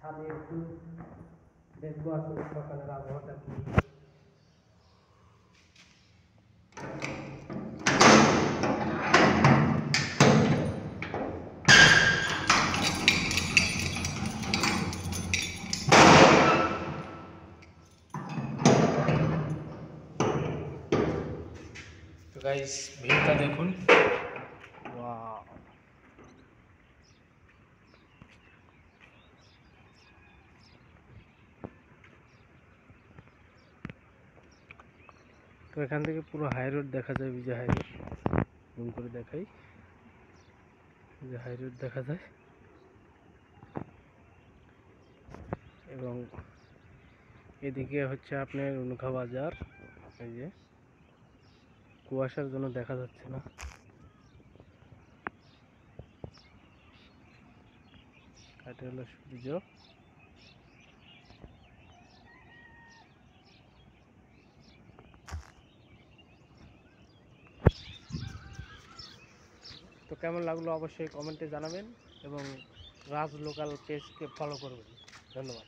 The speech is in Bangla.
ছাদে একটু দেখবো আসলে সকালের আবহাওয়াটা কি। তো গাইস ভিউটা দেখুন, ওয়াও। তো এখান থেকে পুরো হাই রোড দেখা যায়, বিজয় হাই রোড। জুম করে দেখাই, যে হাই রোড দেখা যায় এবং এদিকে হচ্ছে আপনার উনখা বাজার। এই যে কুয়াশার জন্য দেখা যাচ্ছে না। এটা হলো সূর্য। তো কেমন লাগলো অবশ্যই কমেন্টে জানাবেন এবং রাজ লোকাল পেজকে ফলো করবেন। ধন্যবাদ।